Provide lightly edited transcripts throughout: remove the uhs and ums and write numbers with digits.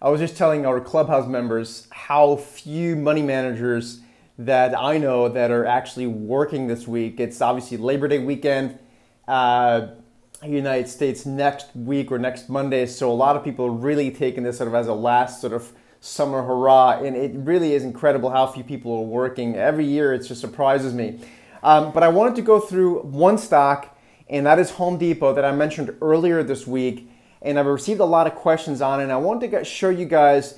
I was just telling our Clubhouse members how few money managers that I know that are actually working this week. It's obviously Labor Day weekend, United States next week or next Monday. So a lot of people are really taking this sort of as a last sort of summer hurrah. And it really is incredible how few people are working. Every year it just surprises me. But I wanted to go through one stock, and that is Home Depot that I mentioned earlier this week. And I've received a lot of questions on it. And I wanted to show you guys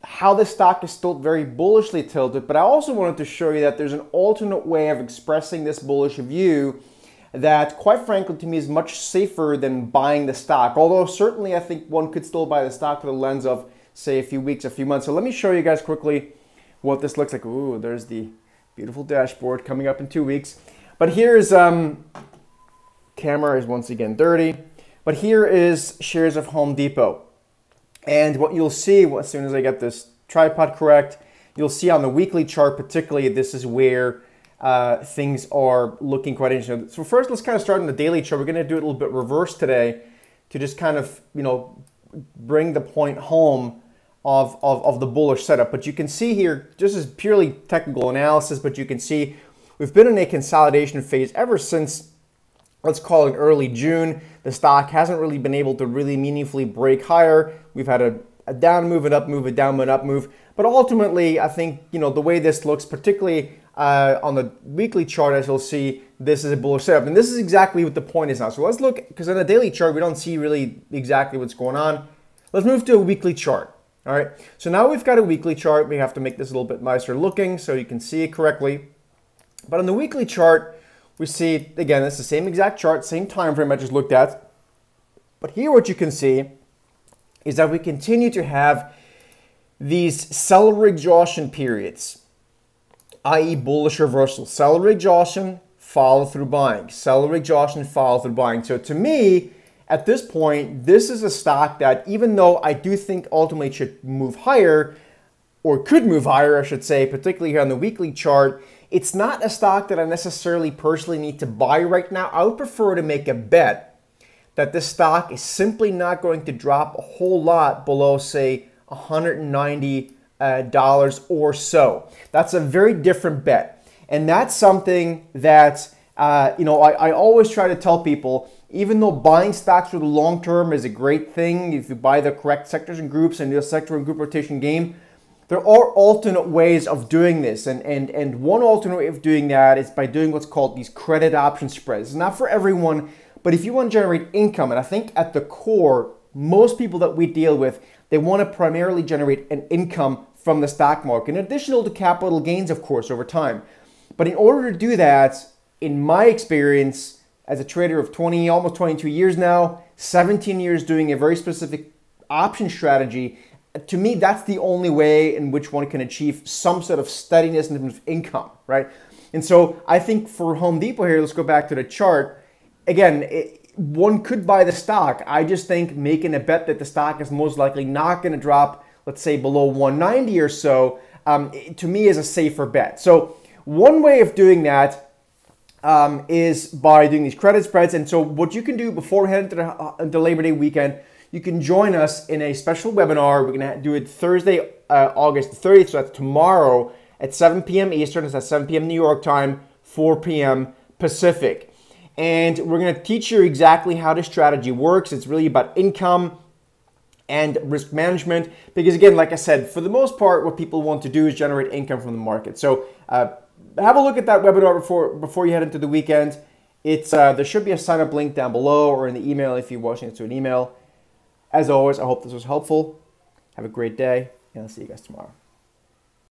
how this stock is still very bullishly tilted. But I also wanted to show you that there's an alternate way of expressing this bullish view that, quite frankly, to me is much safer than buying the stock. Although certainly I think one could still buy the stock through the lens of, say, a few weeks, a few months. So let me show you guys quickly what this looks like. Ooh, there's the beautiful dashboard coming up in 2 weeks. But here's, camera is once again dirty. But here is shares of Home Depot. And what you'll see, as soon as I get this tripod correct, you'll see on the weekly chart particularly, this is where things are looking quite interesting. So first, let's kind of start on the daily chart. We're going to do it a little bit reverse today to just kind of, bring the point home of the bullish setup. But you can see here, this is purely technical analysis, but you can see we've been in a consolidation phase ever since, let's call it early June. The stock hasn't really been able to really meaningfully break higher. We've had a down move, an up move, a down move, an up move. But ultimately, I think, the way this looks, particularly on the weekly chart, as you'll see, this is a bullish setup. And this is exactly what the point is now. So let's look, because on the daily chart, we don't see really exactly what's going on. Let's move to a weekly chart. All right. So now we've got a weekly chart. We have to make this a little bit nicer looking so you can see it correctly. But on the weekly chart, we see, again, it's the same exact chart, same time frame I just looked at. But here what you can see is that we continue to have these seller exhaustion periods, i.e. bullish reversal. Seller exhaustion, follow through buying. Seller exhaustion, follow through buying. So to me, at this point, this is a stock that, even though I do think ultimately it should move higher, or could move higher, I should say, particularly here on the weekly chart, it's not a stock that I necessarily personally need to buy right now. I would prefer to make a bet that this stock is simply not going to drop a whole lot below, say, $190 or so. That's a very different bet. And that's something that, I always try to tell people, even though buying stocks for the long term is a great thing, if you buy the correct sectors and groups and do a sector and group rotation game, there are alternate ways of doing this. And one alternate way of doing that is by doing what's called these credit option spreads. It's not for everyone, but if you want to generate income, and I think at the core, most people that we deal with, they want to primarily generate an income from the stock market, in addition to capital gains, of course, over time. But in order to do that, in my experience, as a trader of almost 22 years now, 17 years doing a very specific option strategy, to me, that's the only way in which one can achieve some sort of steadiness in terms of income, right? And so I think for Home Depot here, let's go back to the chart. Again, one could buy the stock. I just think making a bet that the stock is most likely not going to drop, let's say, below 190 or so, to me is a safer bet. So one way of doing that is by doing these credit spreads. And so what you can do before we head into Labor Day weekend, you can join us in a special webinar. We're going to do it Thursday, August 30th. So that's tomorrow at 7 p.m. Eastern. It's at 7 p.m. New York time, 4 p.m. Pacific. And we're going to teach you exactly how this strategy works. It's really about income and risk management. Because again, like I said, for the most part, what people want to do is generate income from the market. So have a look at that webinar before you head into the weekend. It's there should be a sign-up link down below or in the email if you're watching it to an email. As always, I hope this was helpful. Have a great day, and I'll see you guys tomorrow.